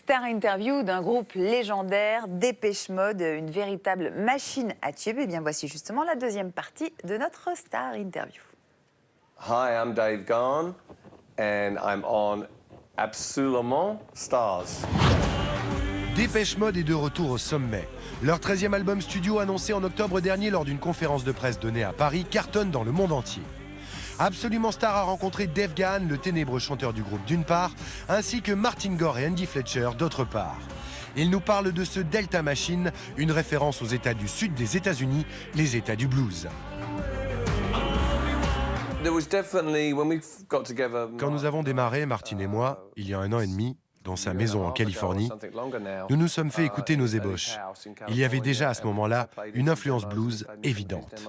Star interview d'un groupe légendaire, Dépêche Mode, une véritable machine à tube. Et bien voici justement la deuxième partie de notre Star interview. Hi, I'm Dave Gahan and I'm on Absolument Stars. Dépêche Mode est de retour au sommet. Leur 13e album studio annoncé en octobre dernier lors d'une conférence de presse donnée à Paris cartonne dans le monde entier. Absolument Star a rencontré Dave Gahan, le ténébreux chanteur du groupe d'une part, ainsi que Martin Gore et Andy Fletcher d'autre part. Ils nous parlent de ce Delta Machine, une référence aux États du sud des États-Unis, les États du blues. Quand nous avons démarré, Martin et moi, il y a 1 an et demi, dans sa maison en Californie, nous nous sommes fait écouter nos ébauches. Il y avait déjà à ce moment-là une influence blues évidente.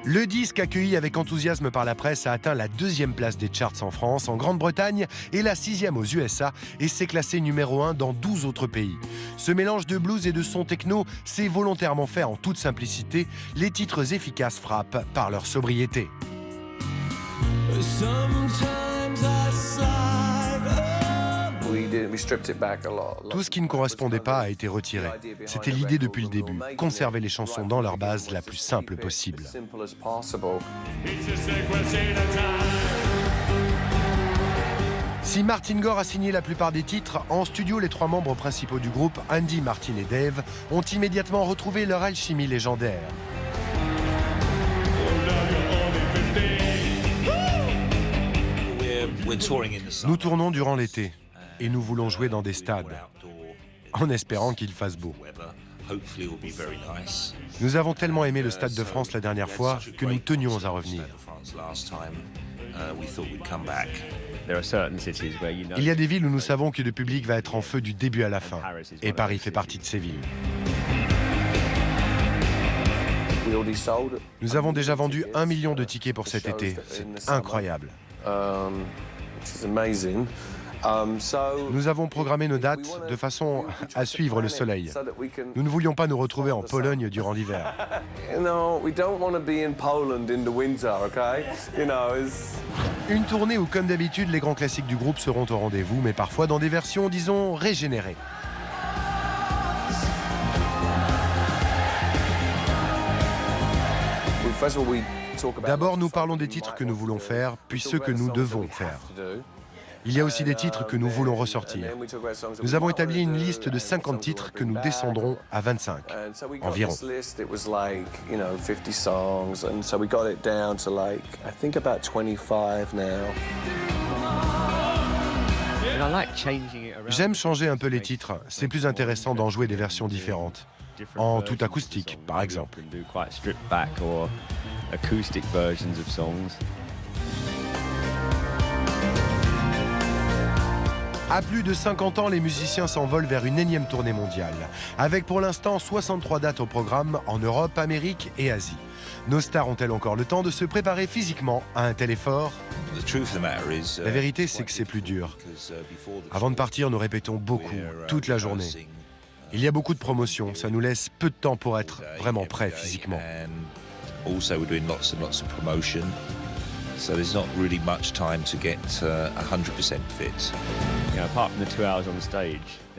Le disque, accueilli avec enthousiasme par la presse, a atteint la 2e place des charts en France, en Grande-Bretagne et la 6e aux USA et s'est classé numéro 1 dans 12 autres pays. Ce mélange de blues et de son techno s'est volontairement fait en toute simplicité. Les titres efficaces frappent par leur sobriété. Tout ce qui ne correspondait pas a été retiré. C'était l'idée depuis le début, conserver les chansons dans leur base la plus simple possible. Si Martin Gore a signé la plupart des titres, en studio, les 3 membres principaux du groupe, Andy, Martin et Dave, ont immédiatement retrouvé leur alchimie légendaire. Nous tournons durant l'été et nous voulons jouer dans des stades, en espérant qu'il fasse beau. Nous avons tellement aimé le Stade de France la dernière fois que nous tenions à revenir. Il y a des villes où nous savons que le public va être en feu du début à la fin, et Paris fait partie de ces villes. Nous avons déjà vendu 1 million de tickets pour cet été. C'est incroyable. Nous avons programmé nos dates de façon à suivre le soleil. Nous ne voulions pas nous retrouver en Pologne durant l'hiver. Une tournée où, comme d'habitude, les grands classiques du groupe seront au rendez-vous, mais parfois dans des versions, disons, régénérées. D'abord, nous parlons des titres que nous voulons faire, puis ceux que nous devons faire. Il y a aussi des titres que nous voulons ressortir. Nous avons établi une liste de 50 titres que nous descendrons à 25, environ. J'aime changer un peu les titres, c'est plus intéressant d'en jouer des versions différentes. En tout acoustique, par exemple. À plus de 50 ans, les musiciens s'envolent vers une énième tournée mondiale, avec pour l'instant 63 dates au programme en Europe, Amérique et Asie. Nos stars ont-elles encore le temps de se préparer physiquement à un tel effort? La vérité, c'est que c'est plus dur. Avant de partir, nous répétons beaucoup, toute la journée. Il y a beaucoup de promotions, ça nous laisse peu de temps pour être vraiment prêts physiquement.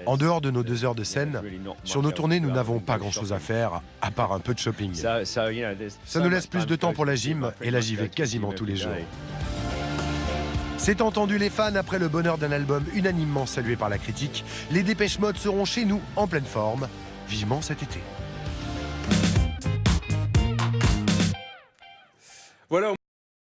En dehors de nos 2 heures de scène, sur nos tournées, nous n'avons pas grand-chose à faire, à part un peu de shopping. Ça nous laisse plus de temps pour la gym, et là j'y vais quasiment tous les jours. C'est entendu les fans, après le bonheur d'un album unanimement salué par la critique, les Dépêche Mode seront chez nous en pleine forme, vivement cet été. Voilà.